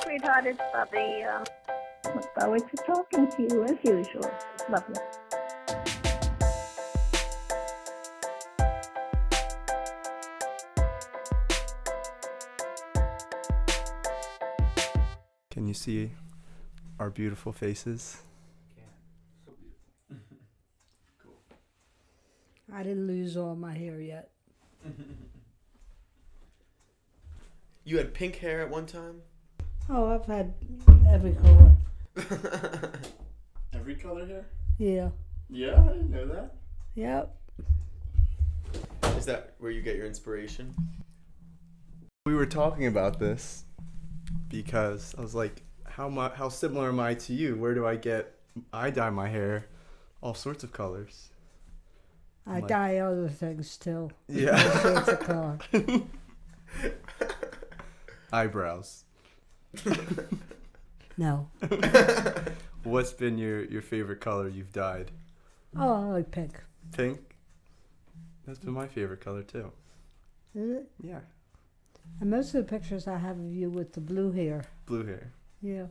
sweetheart, it's Bubby. Look forward to talking to you as usual. Lovely. Can you see our beautiful faces? So beautiful. Cool. I didn't lose all my hair yet. You had pink hair at one time? Oh, I've had every color. Every color hair? Yeah. Yeah, I didn't know that. Yep. Is that where you get your inspiration? We were talking about this because I was like, how similar am I to you? Where do I dye my hair all sorts of colors. I dye other things too. Yeah. All sorts of color. Eyebrows. No. What's been your favorite color you've dyed? Oh, I like pink. Pink? That's been my favorite color too. Is it? Yeah. And most of the pictures I have of you with the blue hair. Blue hair. Yeah.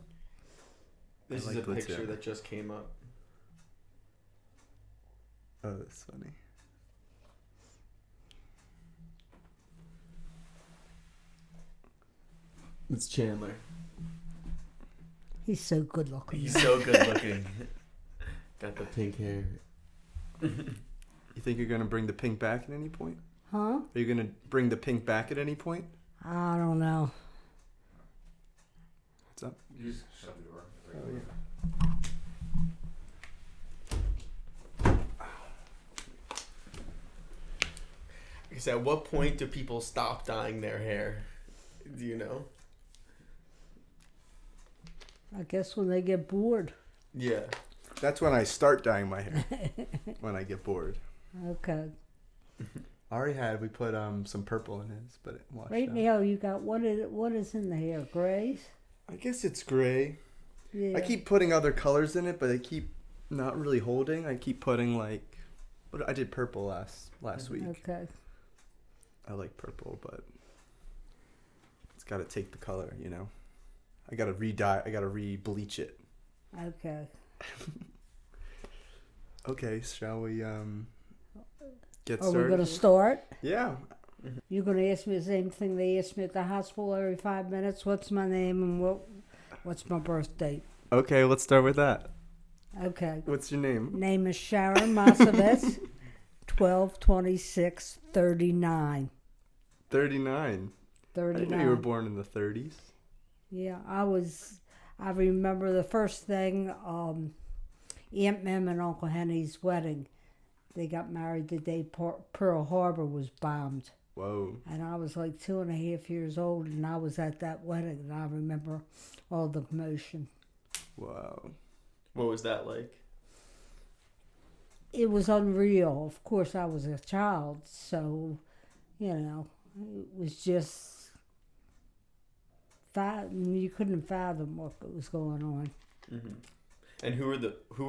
This I is like a blue picture too. that just came up. Oh, that's funny. It's Chandler. He's so good looking. He's so good looking. Got the pink hair. You think you're gonna bring the pink back at any point? Huh? Are you gonna bring the pink back at any point? I don't know. What's up? You just shut the door. Oh, yeah. I said, at what point do people stop dyeing their hair? Do you know? I guess when they get bored. Yeah. That's when I start dyeing my hair. When I get bored. Okay. I already had. We put some purple in his, but it washed Right out. now you got what is in the hair? Grays? I guess it's gray. Yeah. I keep putting other colors in it, but I keep not really holding. I keep putting but I did purple last week. Okay. I like purple, but it's got to take the color, you know. I got to re-dye. I got to re-bleach it. Okay. Okay, shall we get Are started? we gonna start? Yeah. You're gonna ask me the same thing they ask me at the hospital every 5 minutes. What's my name and what's my birth date? Okay, let's start with that. Okay. What's your name? Name is Sharon Mossovitz. 12/26/39. 39. I didn't know you were born in the 30s. Yeah, I remember the first thing, Aunt Mem and Uncle Henny's wedding. They got married the day Pearl Harbor was bombed. Whoa. And I was like 2.5 years old, and I was at that wedding, and I remember all the commotion. Wow. What was that like? It was unreal. Of course, I was a child, so, it was just, you couldn't fathom what was going on. Mm-hmm. And who were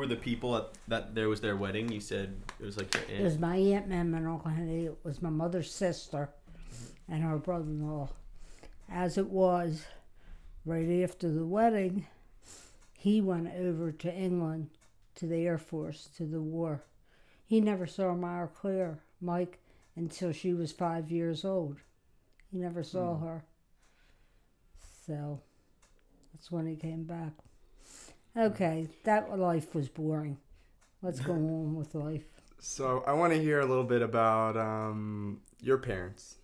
the people that there was their wedding? You said it was like your aunt. It was my Aunt Mem and Uncle Henny. It was my mother's sister and her brother-in-law. As it was, right after the wedding, he went over to England, to the Air Force, to the war. He never saw Myra Claire, Mike, until she was 5 years old. He never saw her. So, that's when he came back. Okay, that life was boring. Let's go on with life. So I want to hear a little bit about your parents.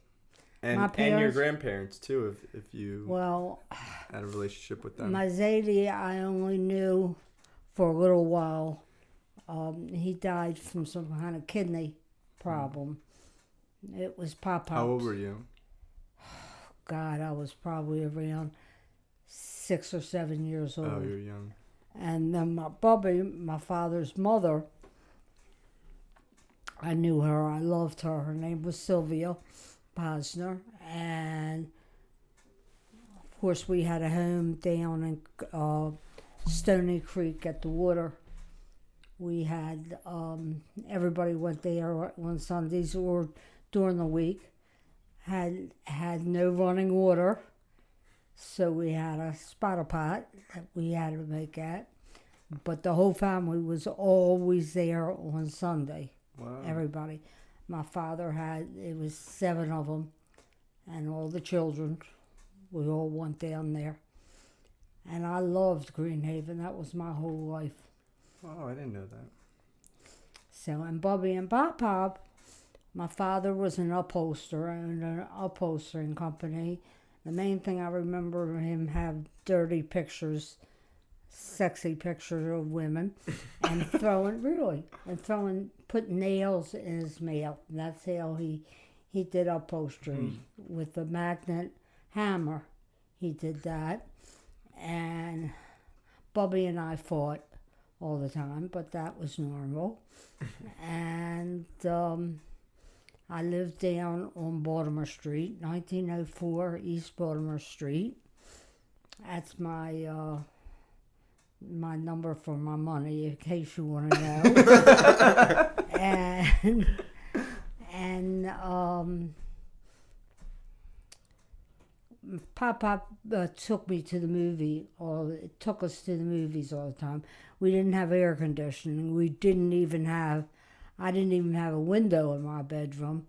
And, My and your parents? grandparents, too, if you Well, had a relationship with them. my Zadie I only knew for a little while. He died from some kind of kidney problem. It was Pop-Pops. How old were you? God, I was probably around 6 or 7 years old. Oh, you're young. And then my Bubby, my father's mother, I knew her. I loved her. Her name was Sylvia Posner. And, of course, we had a home down in Stony Creek at the water. We had, everybody went there on Sundays or during the week. Had no running water. So we had a spotter pot that we had to make at. But the whole family was always there on Sunday. Wow. Everybody. My father it was 7 of them, and all the children. We all went down there. And I loved Greenhaven. That was my whole life. Oh, I didn't know that. So, and Bubby and Pop, my father was an upholsterer, owned an upholstering company. The main thing I remember him have dirty pictures, sexy pictures of women, and putting nails in his mouth. And that's how he did upholstery with a magnet hammer. He did that. And Bubby and I fought all the time, but that was normal. And I lived down on Baltimore Street, 1904 East Baltimore Street. That's my my number for my money, in case you want to know. and Pop took me to the movie, or took us to the movies all the time. We didn't have air conditioning. I didn't even have a window in my bedroom.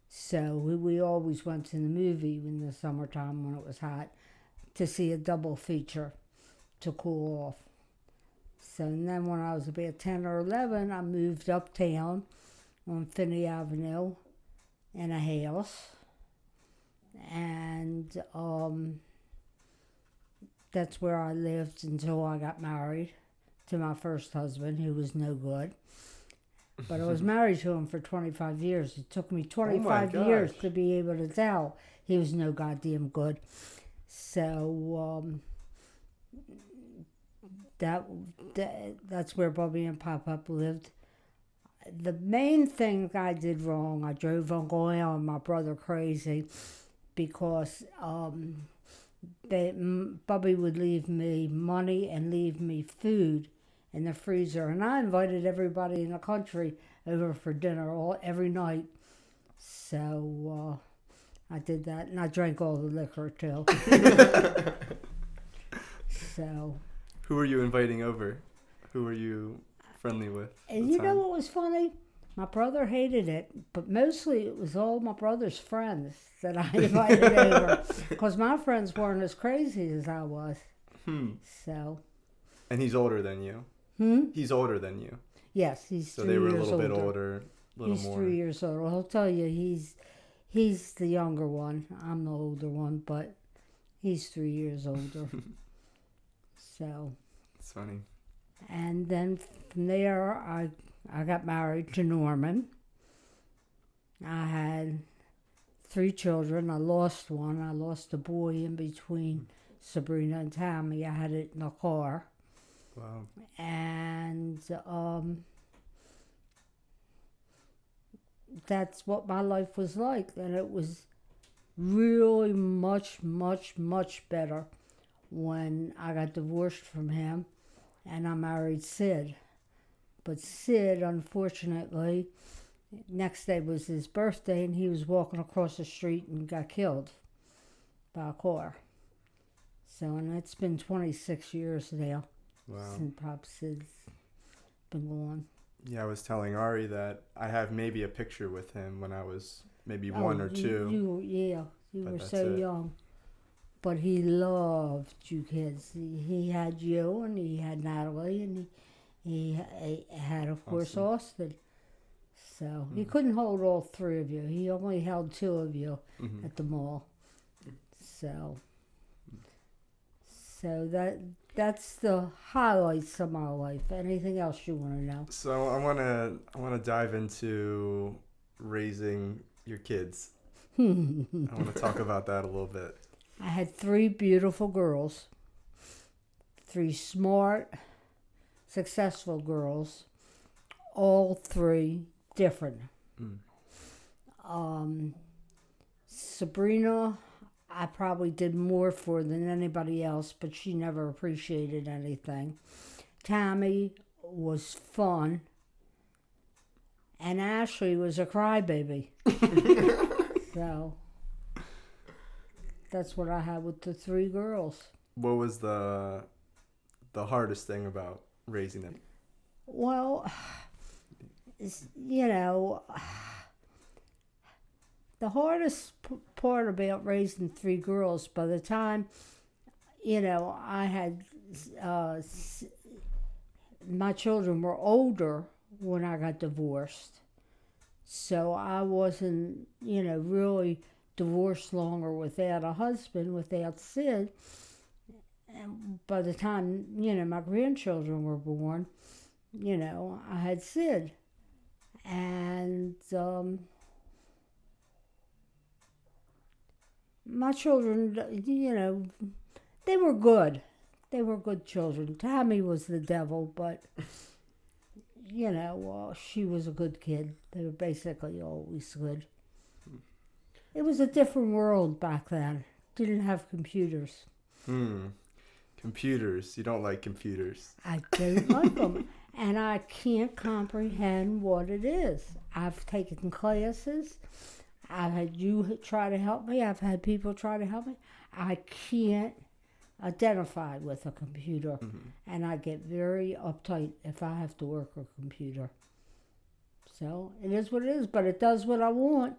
So we always went to the movie in the summertime when it was hot to see a double feature to cool off. So and then when I was about 10 or 11, I moved uptown on Finney Avenue in a house. And that's where I lived until I got married to my first husband, who was no good. But I was married to him for 25 years. It took me 25 years to be able to tell he was no goddamn good. So that's where Bubby and Pop lived. The main thing I did wrong, I drove Uncle Al and my brother crazy, because Bubby would leave me money and leave me food in the freezer, and I invited everybody in the country over for dinner every night. So I did that, and I drank all the liquor too. So. Who were you inviting over? Who were you friendly with? And you know what was funny? My brother hated it, but mostly it was all my brother's friends that I invited over, because my friends weren't as crazy as I was. So. And he's older than you. He's older than you. Yes, he's 3 years older. So they were a little bit older, He's 3 years older. He'll tell you he's the younger one. I'm the older one, but he's 3 years older. So. It's funny. And then from there, I got married to Norman. I had 3 children. I lost one. I lost a boy in between Sabrina and Tammy. I had it in a car. Wow. And that's what my life was like. And it was really much, much, much better when I got divorced from him and I married Sid. But Sid, unfortunately, next day was his birthday, and he was walking across the street and got killed by a car. So, and it's been 26 years now. Wow. Since Pop Sid's been gone. Yeah, I was telling Ari that I have maybe a picture with him when I was maybe 1 or 2. You were that's so it. young. But he loved you kids. He had you, and he had Natalie, and he had, of course, Austin. So he couldn't hold all 3 of you. He only held 2 of you at the mall. So that's the highlights of my life. Anything else you want to know? So I wanna dive into raising your kids. I want to talk about that a little bit. I had 3 beautiful girls, 3 smart, successful girls, all 3 different. Sabrina, I probably did more for than anybody else, but she never appreciated anything. Tammy was fun, and Ashley was a crybaby. So that's what I had with the 3 girls. What was the hardest thing about raising them? Well, you know, the hardest part about raising 3 girls, by the time, you know, I had, my children were older when I got divorced. So I wasn't, you know, really divorced longer without a husband, without Sid. And by the time, you know, my grandchildren were born, you know, I had Sid. And my children, you know, they were good. They were good children. Tammy was the devil, but, you know, she was a good kid. They were basically always good. It was a different world back then. Didn't have computers. Computers. You don't like computers. I don't like them. And I can't comprehend what it is. I've taken classes. I've had you try to help me. I've had people try to help me. I can't identify with a computer. And I get very uptight if I have to work a computer. So it is what it is, but it does what I want.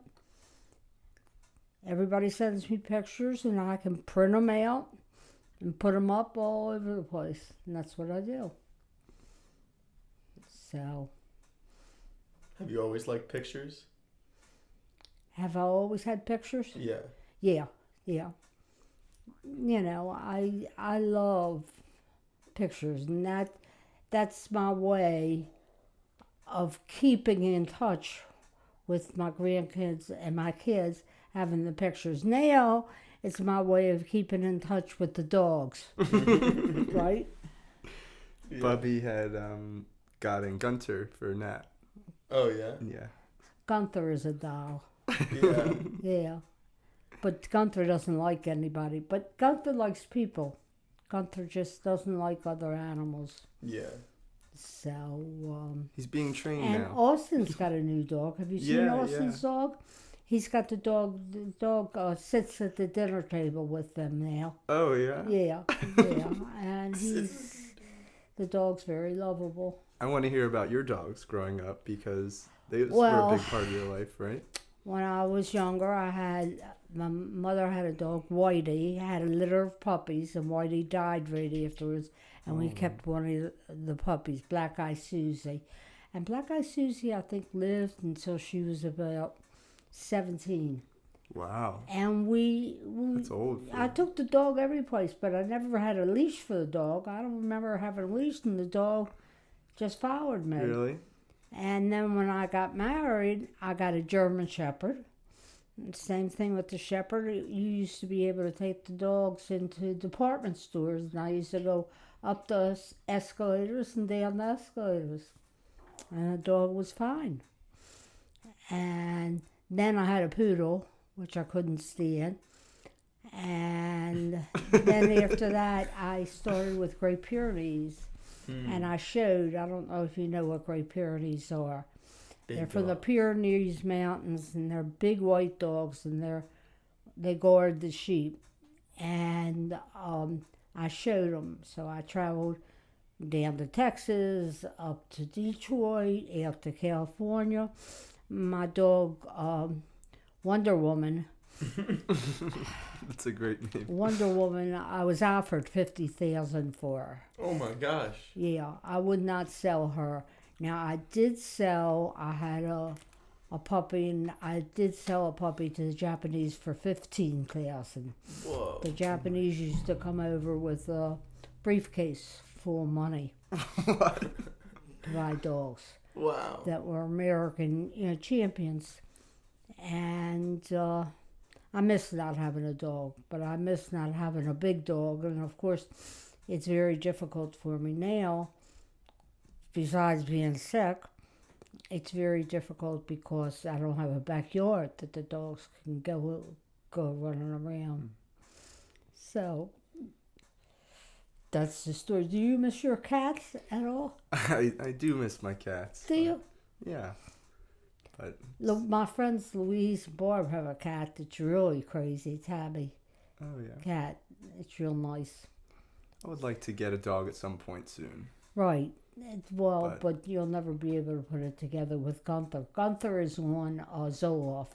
Everybody sends me pictures and I can print them out and put them up all over the place. And that's what I do. So. Have you always liked pictures? Have I always had pictures? Yeah. Yeah. You know, I love pictures, and that's my way of keeping in touch with my grandkids and my kids, having the pictures. Now, it's my way of keeping in touch with the dogs, right? Yeah. Bubby had gotten Gunter for Nat. Oh, yeah? Yeah. Gunther is a doll. Yeah. Yeah. But Gunther doesn't like anybody. But Gunther likes people. Gunther just doesn't like other animals. Yeah. So, he's being trained and now. Austin's got a new dog. Have you seen Yeah, Austin's dog? He's got the dog. The dog sits at the dinner table with them now. Oh, yeah? Yeah. And the dog's very lovable. I want to hear about your dogs growing up because they were Well, a big part of your life, right? When I was younger, my mother had a dog, Whitey, had a litter of puppies, and Whitey died right afterwards, and we kept one of the puppies, Black Eye Susie. And Black Eye Susie, I think, lived until she was about 17. Wow. And That's old. I took the dog every place, but I never had a leash for the dog. I don't remember having a leash, and the dog just followed me. Really? And then when I got married, I got a German Shepherd. Same thing with the Shepherd. You used to be able to take the dogs into department stores, and I used to go up the escalators and down the escalators. And the dog was fine. And then I had a poodle, which I couldn't stand. And then after that, I started with Great Pyrenees. And I showed, I don't know if you know what Great Pyrenees are. They're from the Pyrenees Mountains, and they're big white dogs, and they guard the sheep. And I showed them. So I traveled down to Texas, up to Detroit, out to California. My dog, Wonder Woman. That's a great name. Wonder Woman, I was offered $50,000 for her. Oh my gosh. Yeah, I would not sell her. Now, I did sell, I had a puppy, and I did sell a puppy to the Japanese for $15,000. Whoa. The Japanese used to come over with a briefcase full of money What? to buy dogs Wow. that were American, champions. And I miss not having a dog, but I miss not having a big dog. And of course, it's very difficult for me now. Besides being sick, it's very difficult because I don't have a backyard that the dogs can go running around. So that's the story. Do you miss your cats at all? I do miss my cats. Do you? Yeah. But My friends Louise and Barb have a cat that's really crazy, Tabby. Oh yeah. cat. It's real nice. I would like to get a dog at some point soon. Right. Well, But- but you'll never be able to put it together with Gunther. Gunther is on Zoloft.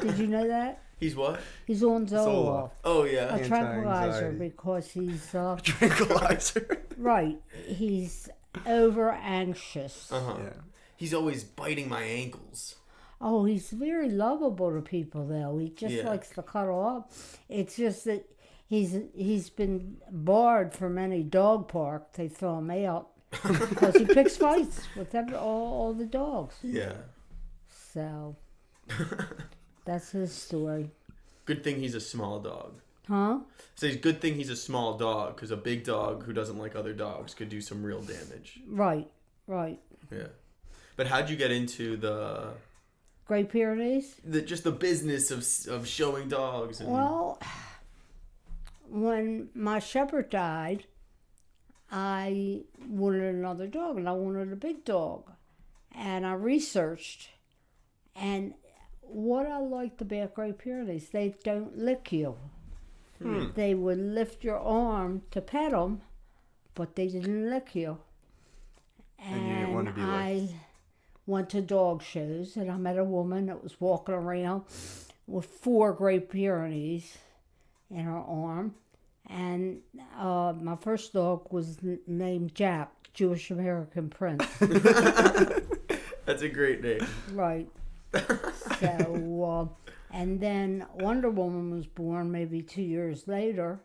Did you know that? He's what? He's on Zoloft. Zoloft. Oh yeah. A tranquilizer Anti-anxiety. because he's Tranquilizer. right. He's over anxious. Uh huh. Yeah. He's always biting my ankles. Oh, he's very lovable to people though. He just Yeah. likes to cuddle up. It's just that he's been barred from any dog park. They throw him out because he picks fights with all the dogs. Yeah. So that's his story. Good thing he's a small dog. Huh? So it's a good thing he's a small dog, because a big dog who doesn't like other dogs could do some real damage. Right. Yeah. But how'd you get into the Great Pyrenees? just the business of showing dogs? And, Well, when my shepherd died, I wanted another dog, and I wanted a big dog. And I researched, and what I liked about Great Pyrenees, they don't lick you. They would lift your arm to pet them, but they didn't lick you. And you didn't want to be I licked. went to dog shows, and I met a woman that was walking around with 4 Great Pyrenees in her arm. And my first dog was named Jap, Jewish American Prince. That's a great name. Right. So, and then Wonder Woman was born maybe 2 years later.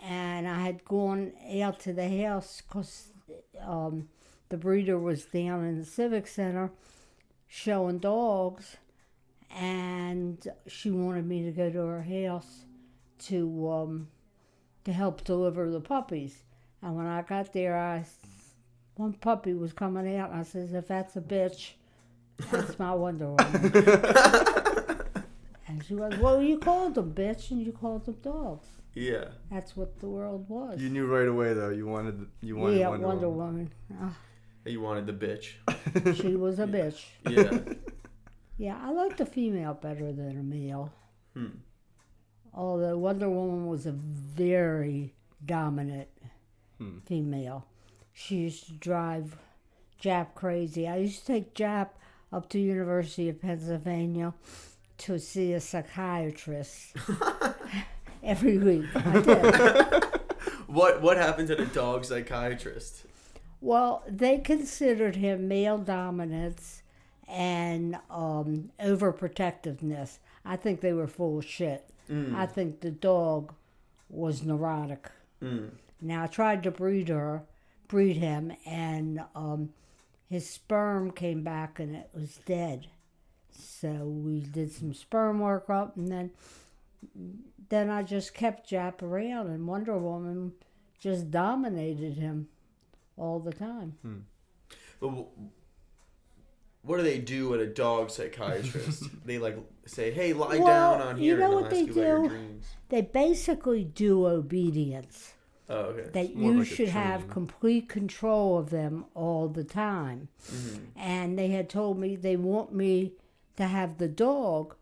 And I had gone out to the house because the breeder was down in the Civic Center showing dogs. And she wanted me to go to her house to help deliver the puppies. And when I got there, one puppy was coming out, and I says, if that's a bitch, that's my Wonder Woman. And she was, well, you called them bitch, and you called them dogs. Yeah. That's what the world was. You knew right away though. You wanted Yeah, Wonder Woman. Woman. You wanted the bitch. She was a bitch. Yeah. Yeah, I like the female better than a male. Hmm. Although Wonder Woman was a very dominant female. She used to drive Jap crazy. I used to take Jap up to University of Pennsylvania to see a psychiatrist every week. I did. What happened to the dog psychiatrist? Well, they considered him male dominance and overprotectiveness. I think they were full of shit. I think the dog was neurotic. Now I tried to breed him, and his sperm came back and it was dead. So we did some sperm workup, and then I just kept Jap around, and Wonder Woman just dominated him all the time. But what do they do at a dog psychiatrist? They say, "Hey, lie down on here," you know and what they'll they ask you about your do? dreams. They basically do obedience. Oh, okay. That more you like a should have training. complete control of them all the time. And they had told me they want me to have the dog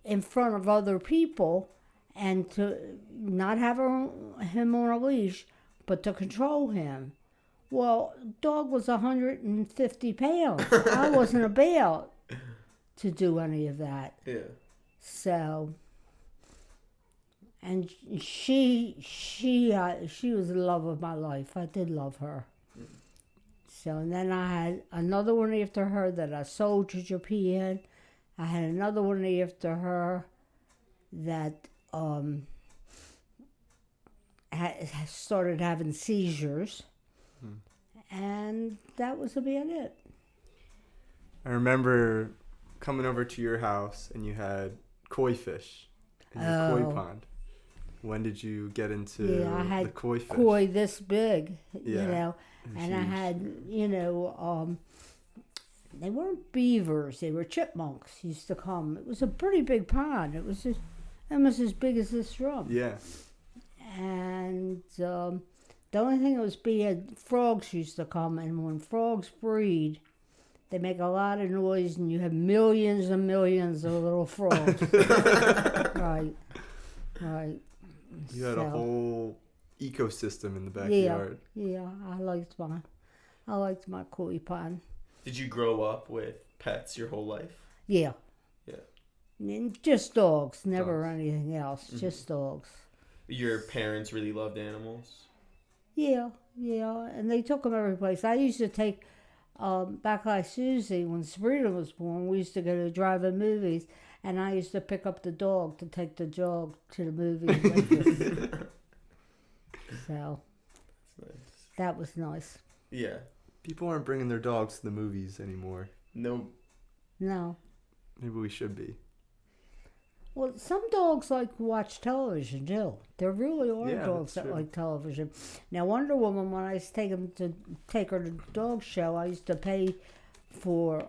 in front of other people and to not have him on a leash, but to control him. Well, dog was 150 pounds. I wasn't about to do any of that. Yeah. So, and she was the love of my life. I did love her. So, and then I had another one after her that I sold to Japan. I had another one after her that started having seizures. And that was about it. I remember coming over to your house and you had koi fish in your koi Oh. pond. When did you get into Yeah, I the had koi fish? Koi this big, you Yeah, know, They're and I huge. had, they weren't beavers, they were chipmunks used to come. It was a pretty big pond. It was almost as big as this room. Yeah. And the only thing that was bad, frogs used to come, and when frogs breed, they make a lot of noise, and you have millions and millions of little frogs. Right. Right. You had a So, whole ecosystem in the backyard. Yeah, I liked my koi pond. Did you grow up with pets your whole life? Yeah. Yeah. And just dogs, never Dogs. anything else, Mm-hmm. just dogs. Your parents really loved animals? Yeah, and they took them every place. I used to take, back like Susie, when Sabrina was born, we used to go to drive-in movies, and I used to pick up the dog to take the dog to the movies with us. So, That's nice. that was nice. Yeah. People aren't bringing their dogs to the movies anymore. No. No. Maybe we should be. Well, some dogs like to watch television too. There really are Yeah, dogs that's that true. like television. Now, Wonder Woman, when I used to take her to the dog show, I used to pay for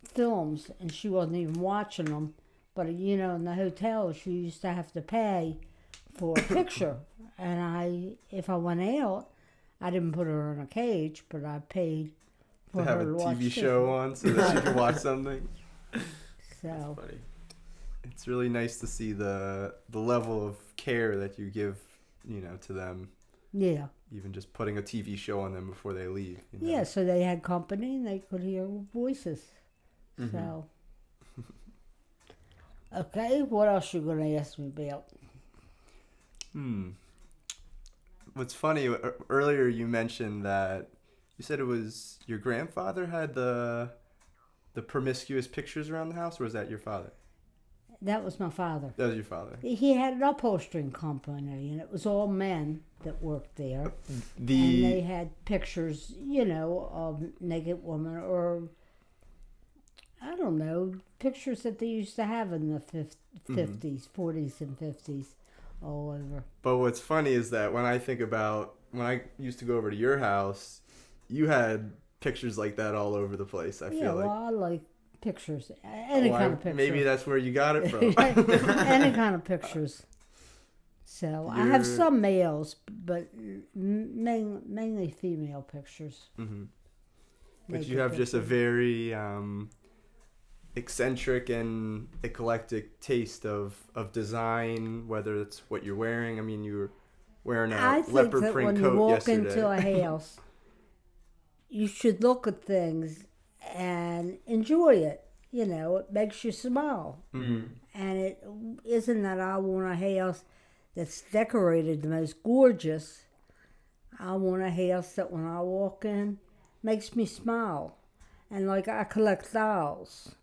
films, and she wasn't even watching them. But in the hotel, she used to have to pay for a picture. And if I went out, I didn't put her in a cage, but I paid for To have her a to watch TV show on so that she can watch something. So, Funny. It's really nice to see the level of care that you give, to them. yeah. Even just putting a TV show on them before they leave. Yeah, so they had company and they could hear voices. Mhm. So, okay, what else you gonna ask me about? What's funny, earlier you mentioned that you said it was your grandfather had the promiscuous pictures around the house, or was that your father? That was my father. That was your father. He had an upholstering company, and it was all men that worked there. And The they had pictures, of naked women, or I don't know, pictures that they used to have in the 50s, 40s, and 50s, all over. But what's funny is that when I used to go over to your house, you had pictures like that all over the place. I Yeah, feel well, like I like pictures, any kind of picture. maybe that's where you got it from. Any kind of pictures. So I have You're- some males, but mainly female pictures. hmm But Naked you have just a pictures. very eccentric and eclectic taste of design, whether it's what you're wearing. I mean, you were wearing I a think leopard that print when you coat walk yesterday. into a house, you should look at things and enjoy it. It makes you smile. Mhm. And it isn't that I want a house that's decorated the most gorgeous. I want a house that when I walk in makes me smile. And like I collect dolls.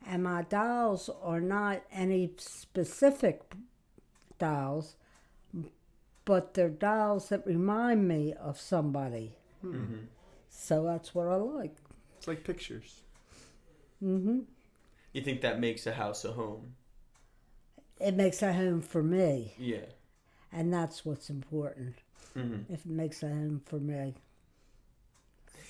And my dolls are not any specific dolls, but they're dolls that remind me of somebody. Mm-hmm. So that's what I like. It's like pictures. Hmm. You think that makes a house a home? It makes a home for me. Yeah. And that's what's important. Mm-hmm. If it makes a home for me.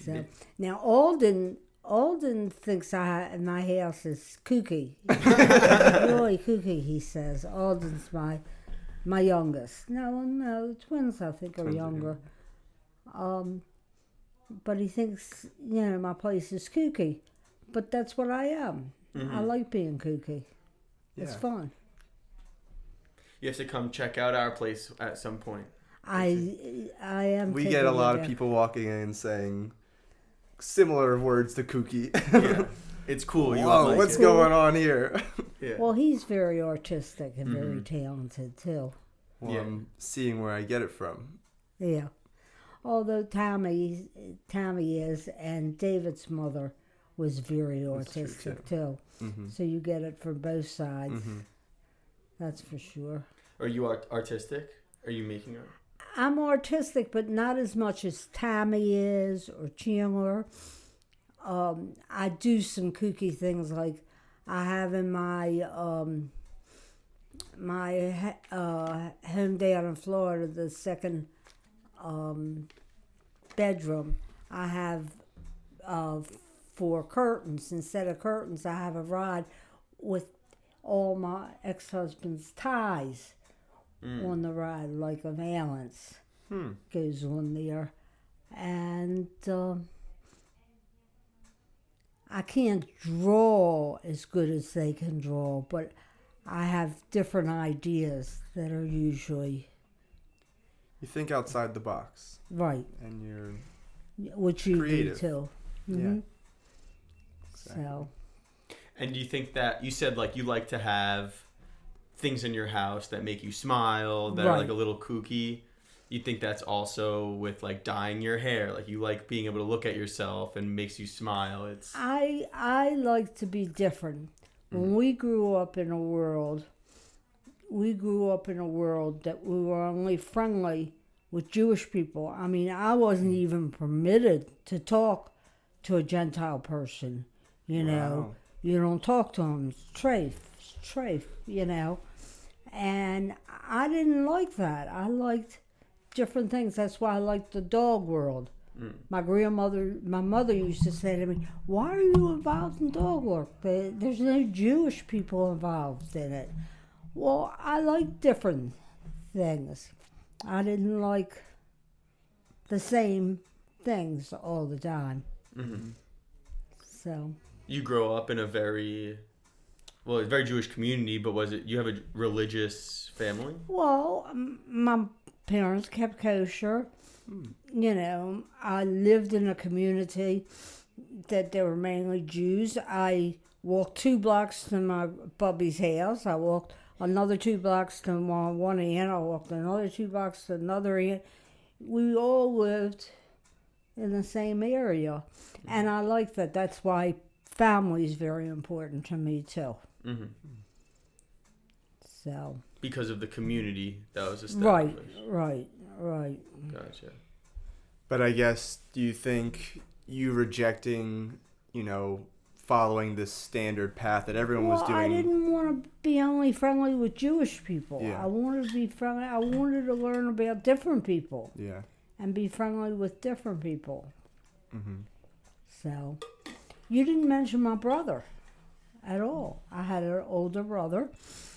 So now Alden thinks my house is kooky. Really kooky, he says. Alden's my youngest. No, the twins I think are Twins are younger. But he thinks my place is kooky. But that's what I am. Mm-hmm. I like being kooky. It's Yeah. fun. You have to come check out our place at some point. I am. We taking get a you lot of there. people walking in saying similar words to kooky. Yeah. It's cool. You Whoa, won't like what's it. going on here? Yeah. Well, he's very artistic and very Mhm. talented too. Well, Yeah. I'm seeing where I get it from. Yeah. Although Tommy is, and David's mother was very That's true, artistic too. Mm-hmm. So you get it from both sides. Mm-hmm. That's for sure. Are you artistic? Are you making art? I'm artistic, but not as much as Tommy is or Chandler. I do some kooky things, like I have in my home down in Florida, the second bedroom. I have 4 curtains. Instead of curtains, I have a rod with all my ex-husband's ties on the rod, like a valance goes on there. And I can't draw as good as they can draw, but I have different ideas that are usually You think outside the box, right, and you're which you creative. do too. Yeah. Mhm. Exactly. So And do you think that you said like you like to have things in your house that make you smile, that are Right. like a little kooky? You think that's also with like dyeing your hair, like you like being able to look at yourself and makes you smile. It's I like to be different. When we grew up in a world, that we were only friendly with Jewish people. I mean, I wasn't even permitted to talk to a Gentile person. You know, Wow. you don't talk to them. It's trafe, you know. And I didn't like that. I liked different things. That's why I liked the dog world. My mother used to say to me, "Why are you involved in dog work? There's no Jewish people involved in it." Well, I like different things. I didn't like the same things all the time. Mhm. So, You grow up in a very Jewish community, but you have a religious family? well, my parents kept kosher. You know, I lived in a community that there were mainly Jews. I walked 2 blocks to my bubby's house. I walked another 2 blocks to my one aunt. I walked another 2 blocks to another aunt. We all lived in the same area. And I like that. That's why family is very important to me, too. Mhm. So, Because of the community that was right, established. right. Gotcha. But I guess, do you think you rejecting, following this standard path that everyone was doing? I didn't want to be only friendly with Jewish people. Yeah. I wanted to be friendly. I wanted to learn about different people Yeah. and be friendly with different people. Mm-hmm. So, you didn't mention my brother at all. I had an older brother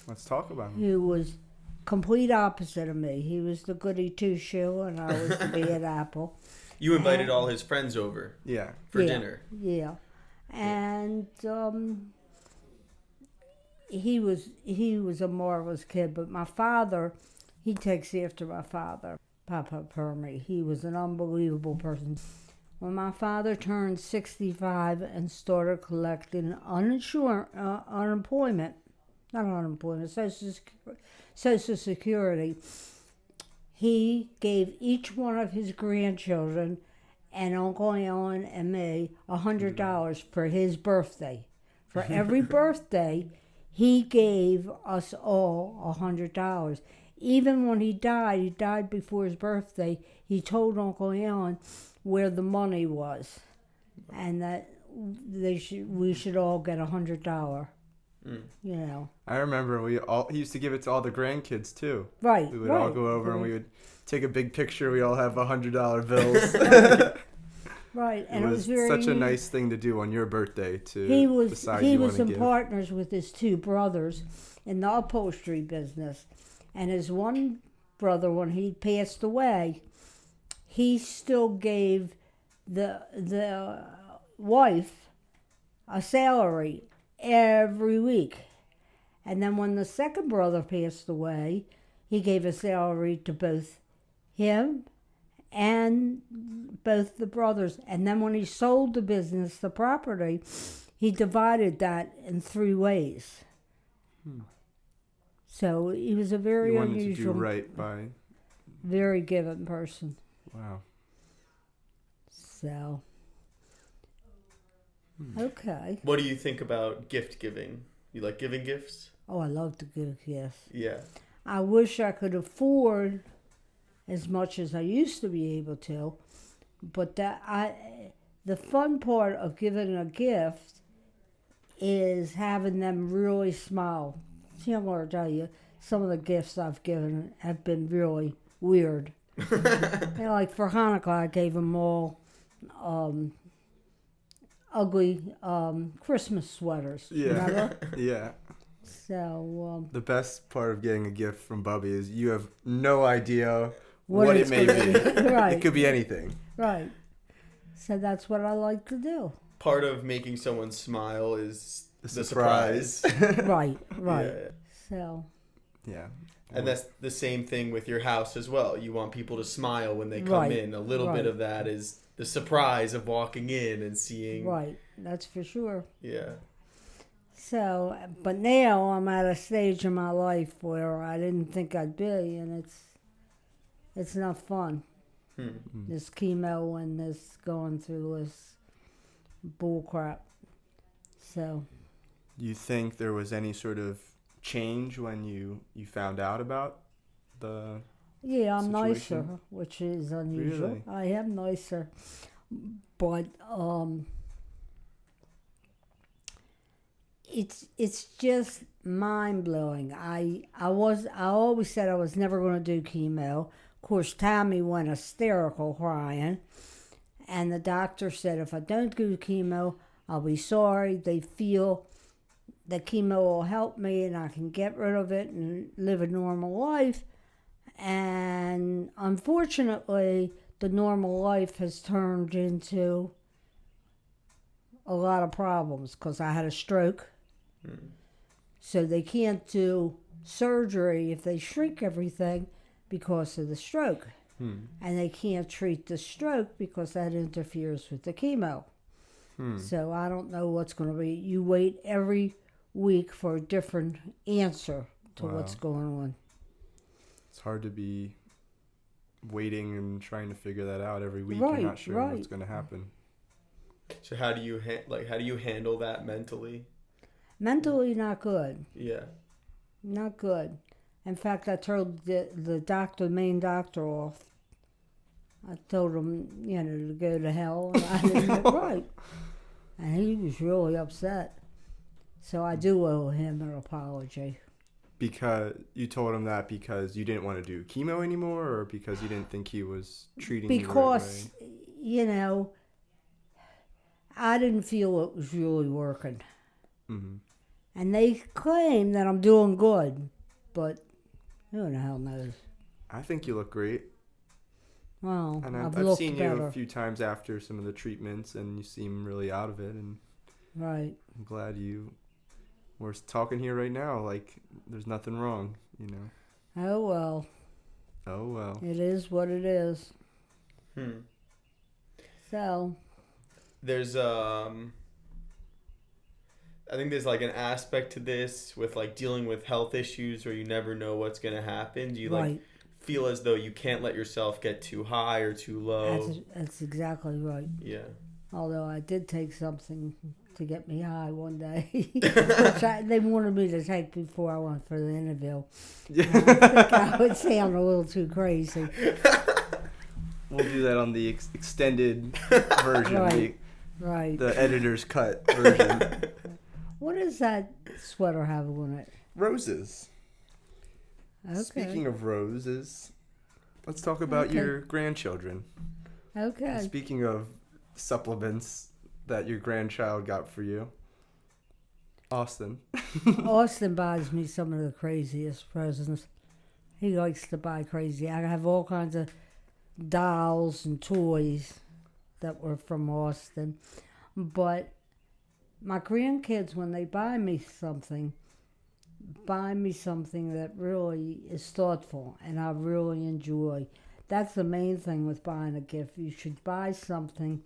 Let's talk about him. who was complete opposite of me. He was the goody two-shoe, and I was the bad apple. You invited all his friends over Yeah. for Yeah. dinner. Yeah, and he was a marvelous kid. But my father, he takes after my father, Papa Permy. He was an unbelievable person. When my father turned 65 and started collecting Social Security, he gave each one of his grandchildren and Uncle Alan and me $100 for his birthday. For every birthday, he gave us all $100. Even when he died before his birthday, he told Uncle Alan where the money was, and that we should all get $100. You know. I remember he used to give it to all the grandkids too. Right. We would right. all go over and we would take a big picture. We all have $100 bills. Right, and it was It very was such a nice thing to do on your birthday to He was decide he you was want to in give. partners with his 2 brothers in the upholstery business, and his one brother, when he passed away, he still gave the wife a salary every week, and then when the second brother passed away, he gave a salary to both him and both the brothers. And then when he sold the business, the property, he divided that in 3 ways. So he was a very You wanted unusual, to do right by. very given person. Wow. So, okay. What do you think about gift giving? You like giving gifts? Oh, I love to give gifts. Yeah. I wish I could afford as much as I used to be able to, but the fun part of giving a gift is having them really smile. Chandler will tell you, some of the gifts I've given have been really weird. Like for Hanukkah, I gave them all ugly Christmas sweaters. Yeah. Remember? Yeah. So The best part of getting a gift from Bubby is you have no idea what what it it's may gonna be. be. Right. It could be anything. Right. So that's what I like to do. Part of making someone smile is The the surprise. surprise. Right, right. Yeah. So, Yeah. And that's the same thing with your house as well. You want people to smile when they come Right, in. A little bit right. of that is the surprise of walking in and seeing. right, that's for sure. Yeah. So, but now I'm at a stage in my life where I didn't think I'd be, and it's not fun. This chemo and this going through this bull crap. So, You think there was any sort of change when you found out about the yeah, I'm situation? nicer, which is unusual. Really? I am nicer, but it's just mind blowing. I always said I was never going to do chemo. Of course, Tammy went hysterical crying, and the doctor said if I don't do chemo, I'll be sorry. They feel that chemo will help me and I can get rid of it and live a normal life. And unfortunately, the normal life has turned into a lot of problems because I had a stroke. So they can't do surgery if they shrink everything because of the stroke. And they can't treat the stroke because that interferes with the chemo. So I don't know what's going to be. You wait every week for a different answer to what's going on. It's hard to be waiting and trying to figure that out every week. Right, You're not sure right. what's going to happen. So how do you how do you handle that mentally? Mentally, not good. Yeah. Not good. In fact, I told the main doctor off. I told him, to go to hell. And I didn't look right. And he was really upset. So I do owe him an apology. Because you told him that because you didn't want to do chemo anymore, or because you didn't think he was treating you the right Because, way? I didn't feel it was really working. Mm-hmm. And they claim that I'm doing good, but who the hell knows? I think you look great. Well, And I've I've looked seen better. you a few times after some of the treatments, and you seem really out of it. And Right. I'm glad we're talking here right now. Like, there's nothing wrong, Oh, well. Oh, well. It is what it is. So, There's I think there's like an aspect to this with like dealing with health issues where you never know what's going to happen. Do you like right. feel as though you can't let yourself get too high or too low? That's exactly right. Yeah. Although I did take something to get me high one day, which they wanted me to take before I went for the interview. I think I would sound a little too crazy. We'll do that on the extended version, Right. Right. the editor's cut version. What does that sweater have on it? Roses. Okay. Speaking of roses, let's talk about Okay. your grandchildren. Okay. Speaking of supplements that your grandchild got for you, Austin. Austin buys me some of the craziest presents. He likes to buy crazy. I have all kinds of dolls and toys that were from Austin. But my grandkids, when they buy me something that really is thoughtful and I really enjoy. That's the main thing with buying a gift. You should buy something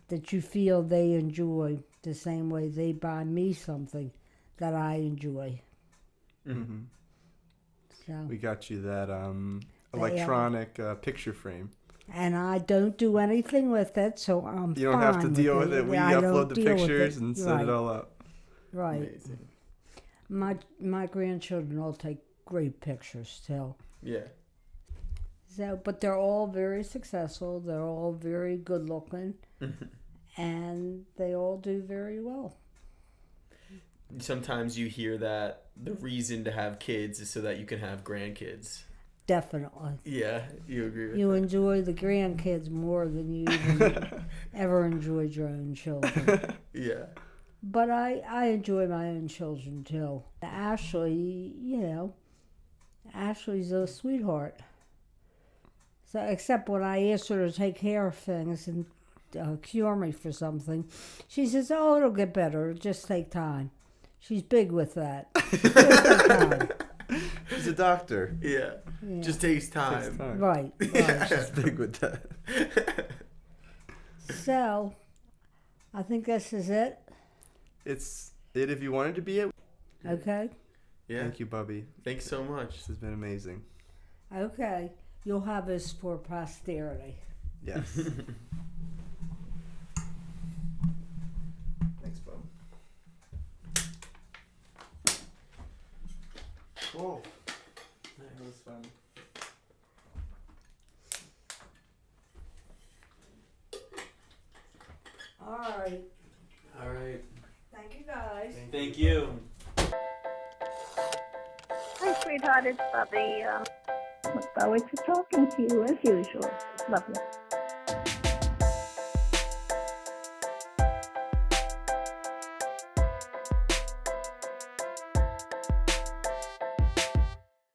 that you feel they enjoy the same way they buy me something that I enjoy. Mm-hmm. So, We got you that electronic picture frame. and I don't do anything with it, so I'm You don't have to fine deal with it. We I don't upload the deal with pictures it. and set Right. it all up. Right. Amazing. My grandchildren all take great pictures too. Yeah. So, but they're all very successful. They're all very good looking, and they all do very well. Sometimes you hear that the reason to have kids is so that you can have grandkids. Definitely. Yeah, you agree with You that? enjoy the grandkids more than you even ever enjoyed your own children. Yeah. But I enjoy my own children too. Ashley, Ashley's a sweetheart. So, except when I asked her to take care of things and cure me for something, she says, "Oh, it'll get better. It'll just take time." She's big with that. She's big time. He's a doctor. Yeah. Yeah. Just takes Takes time. time. Right. She's big with that. So, I think this is it. It's it if you wanted to be it. Okay. Yeah. Thank you, Bubby. Thanks so much. This has been amazing. Okay. You'll have this for posterity. Yes. Thanks, Bub. Cool. That was fun. All right. All right. Thank you, guys. Thank you. Hi, sweetheart. It's Bubby. Look forward to talking to you as usual. Love you.